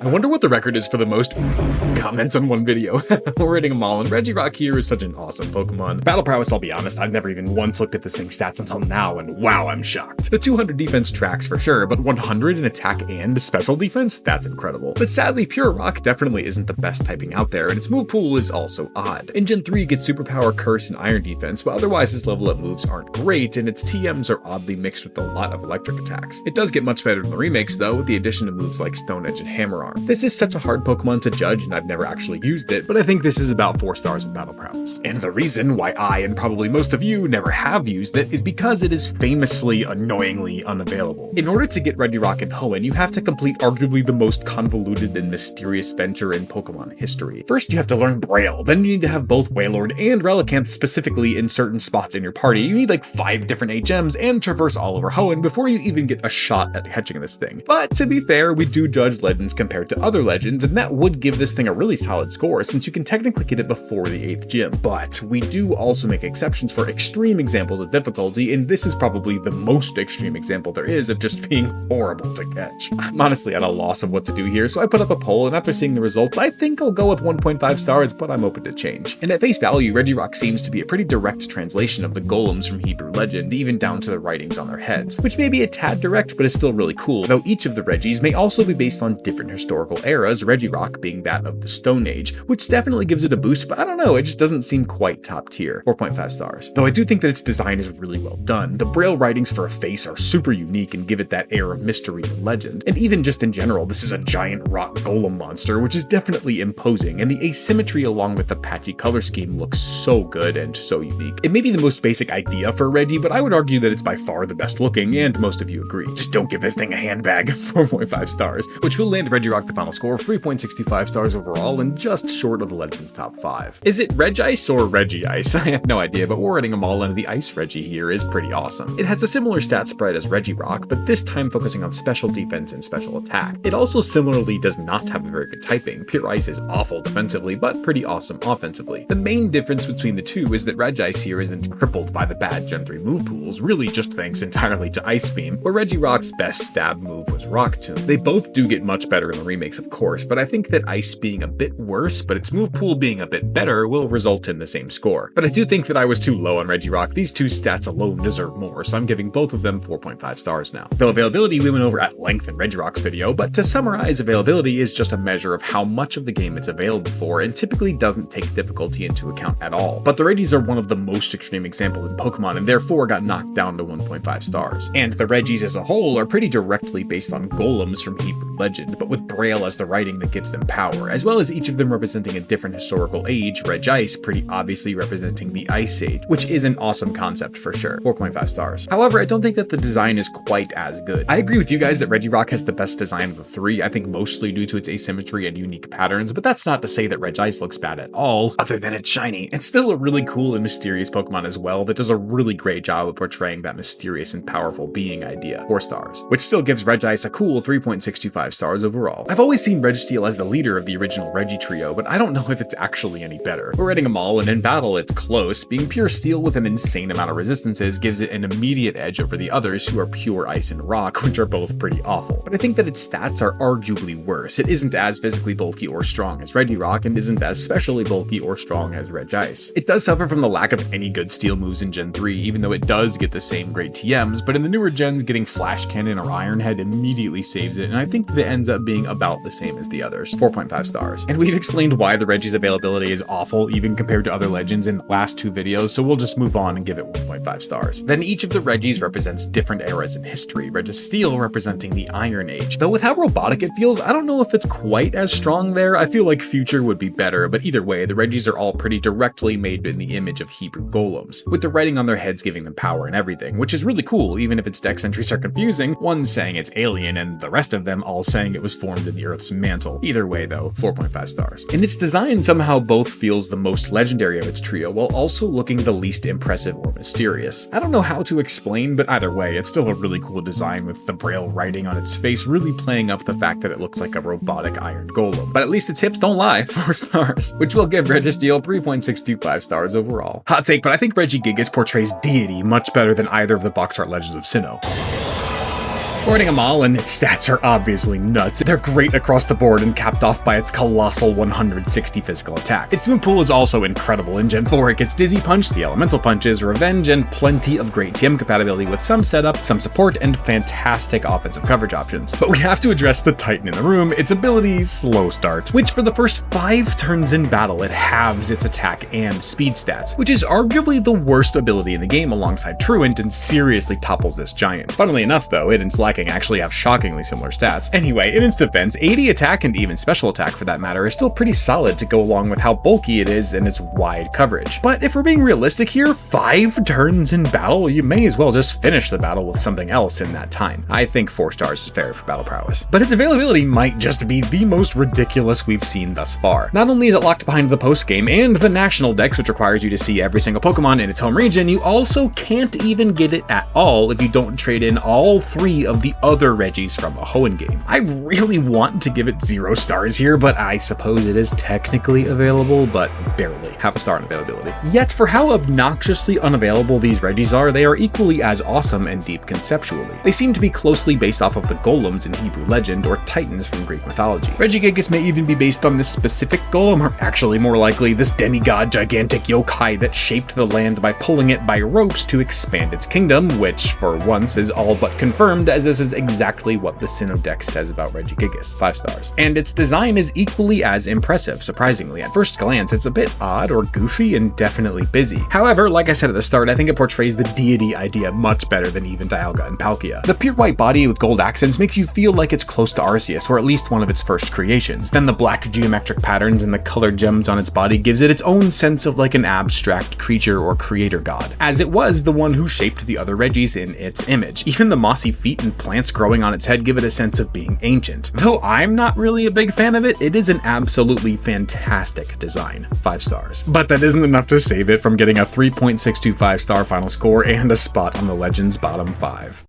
I wonder what the record is for the most comments on one video. We're rating them all, and Regirock here is such an awesome Pokemon. Battle prowess, I'll be honest, I've never even once looked at this thing's stats until now, and wow, I'm shocked. The 200 defense tracks for sure, but 100 in attack and special defense? That's incredible. But sadly, Pure Rock definitely isn't the best typing out there, and its move pool is also odd. In Gen 3, it gets Superpower, Curse, and Iron defense, but otherwise its level up moves aren't great, and its TMs are oddly mixed with a lot of electric attacks. It does get much better in the remakes though, with the addition of moves like Stone Edge and Hammer Arm. This is such a hard Pokemon to judge, and I've never actually used it, but I think this is about 4 stars in battle prowess. And the reason why I, and probably most of you, never have used it is because it is famously annoyingly unavailable. In order to get Regirock and Hoenn, you have to complete arguably the most convoluted and mysterious venture in Pokemon history. First, you have to learn Braille, then you need to have both Wailord and Relicanth specifically in certain spots in your party. You need like 5 different HMs and traverse all over Hoenn before you even get a shot at catching this thing. But to be fair, we do judge legends compared to other legends, and that would give this thing a really solid score since you can technically get it before the 8th gym. But we do also make exceptions for extreme examples of difficulty, and this is probably the most extreme example there is of just being horrible to catch. I'm honestly at a loss of what to do here, so I put up a poll, and after seeing the results, I think I'll go with 1.5 stars, but I'm open to change. And at face value, Regirock seems to be a pretty direct translation of the golems from Hebrew legend, even down to the writings on their heads, which may be a tad direct, but is still really cool, though each of the Regis may also be based on different historical eras, Regirock being that of the Stone Age, which definitely gives it a boost, but I don't know, it just doesn't seem quite top tier. 4.5 stars. Though I do think that its design is really well done. The Braille writings for a face are super unique and give it that air of mystery and legend. And even just in general, this is a giant rock golem monster, which is definitely imposing, and the asymmetry along with the patchy color scheme looks so good and so unique. It may be the most basic idea for a Regi, but I would argue that it's by far the best looking, and most of you agree. Just don't give this thing a handbag. 4.5 stars, which will land Regirock the final score of 3.65 stars overall and just short of the Legends top 5. Is it Regice or Regice? I have no idea, but we're rating them all, and the Ice Regi here is pretty awesome. It has a similar stat spread as Regirock, but this time focusing on special defense and special attack. It also similarly does not have a very good typing. Pure Ice is awful defensively, but pretty awesome offensively. The main difference between the two is that Regice here isn't crippled by the bad Gen 3 move pools, really just thanks entirely to Ice Beam, where Regirock's best stab move was Rock Tomb. They both do get much better in the remakes, of course, but I think that Ice being a bit worse, but its move pool being a bit better will result in the same score. But I do think that I was too low on Regirock. These two stats alone deserve more, so I'm giving both of them 4.5 stars now. Though availability we went over at length in Regirock's video, but to summarize, availability is just a measure of how much of the game it's available for and typically doesn't take difficulty into account at all. But the Regis are one of the most extreme examples in Pokemon and therefore got knocked down to 1.5 stars. And the Regis as a whole are pretty directly based on golems from Hebrew legend, but with Braille as the writing that gives them power, as well as each of them representing a different historical age, Regice pretty obviously representing the Ice Age, which is an awesome concept for sure. 4.5 stars. However, I don't think that the design is quite as good. I agree with you guys that Regirock has the best design of the 3, I think mostly due to its asymmetry and unique patterns, but that's not to say that Regice looks bad at all, other than it's shiny. It's still a really cool and mysterious Pokemon as well that does a really great job of portraying that mysterious and powerful being idea. 4 stars, which still gives Regice a cool 3.625 stars overall. I've always seen Registeel as the leader of the original Regi trio, but I don't know if it's actually any better. We're rating them all, and in battle it's close. Being pure steel with an insane amount of resistances gives it an immediate edge over the others who are pure ice and rock, which are both pretty awful. But I think that its stats are arguably worse. It isn't as physically bulky or strong as Regirock, and isn't as specially bulky or strong as Regice. It does suffer from the lack of any good steel moves in Gen 3, even though it does get the same great TMs, but in the newer gens, getting Flash Cannon or Iron Head immediately saves it, and I think that ends up being about the same as the others. 4.5 stars. And we've explained why the Regi's availability is awful, even compared to other legends in the last 2 videos, so we'll just move on and give it 1.5 stars. Then each of the Regis represents different eras in history, Registeel representing the Iron Age. Though with how robotic it feels, I don't know if it's quite as strong there. I feel like Future would be better, but either way, the Regis are all pretty directly made in the image of Hebrew golems, with the writing on their heads giving them power and everything, which is really cool, even if its dex entries are confusing, one saying it's alien and the rest of them all saying it was formed in the Earth's mantle. Either way though, 4.5 stars. And its design somehow both feels the most legendary of its trio, while also looking the least impressive or mysterious. I don't know how to explain, but either way, it's still a really cool design with the Braille writing on its face really playing up the fact that it looks like a robotic iron golem. But at least its hips don't lie, 4 stars, which will give Registeel 3.625 stars overall. Hot take, but I think Regigigas portrays deity much better than either of the box art legends of Sinnoh. Rating them all, and its stats are obviously nuts. They're great across the board and capped off by its colossal 160 physical attack. Its move pool is also incredible. In Gen 4, it gets Dizzy Punch, the Elemental Punches, Revenge, and plenty of great TM compatibility with some setup, some support, and fantastic offensive coverage options. But we have to address the Titan in the room, its ability Slow Start, which for the first 5 turns in battle, it halves its attack and speed stats, which is arguably the worst ability in the game alongside Truant and seriously topples this giant. Funnily enough though, it and Slacking actually have shockingly similar stats. Anyway, in its defense, 80 attack and even special attack for that matter is still pretty solid to go along with how bulky it is and its wide coverage. But if we're being realistic here, 5 turns in battle, you may as well just finish the battle with something else in that time. I think 4 stars is fair for battle prowess. But its availability might just be the most ridiculous we've seen thus far. Not only is it locked behind the post game and the national dex, which requires you to see every single Pokemon in its home region, you also can't even get it at all if you don't trade in all 3 of the other Regis from a Hoenn game. I really want to give it 0 stars here, but I suppose it is technically available, but barely. Half a star in availability. Yet, for how obnoxiously unavailable these Regis are, they are equally as awesome and deep conceptually. They seem to be closely based off of the golems in Hebrew legend or titans from Greek mythology. Regigigas may even be based on this specific golem, or actually more likely this demigod gigantic yokai that shaped the land by pulling it by ropes to expand its kingdom, which for once is all but confirmed, as this is exactly what the Sinnoh deck says about Regigigas. 5 stars. And its design is equally as impressive, surprisingly. At first glance, it's a bit odd or goofy and definitely busy. However, like I said at the start, I think it portrays the deity idea much better than even Dialga and Palkia. The pure white body with gold accents makes you feel like it's close to Arceus, or at least one of its first creations. Then the black geometric patterns and the colored gems on its body gives it its own sense of like an abstract creature or creator god, as it was the one who shaped the other Regis in its image. Even the mossy feet and plants growing on its head give it a sense of being ancient. Though I'm not really a big fan of it, it is an absolutely fantastic design. 5 stars. But that isn't enough to save it from getting a 3.625 star final score and a spot on the Legends bottom 5.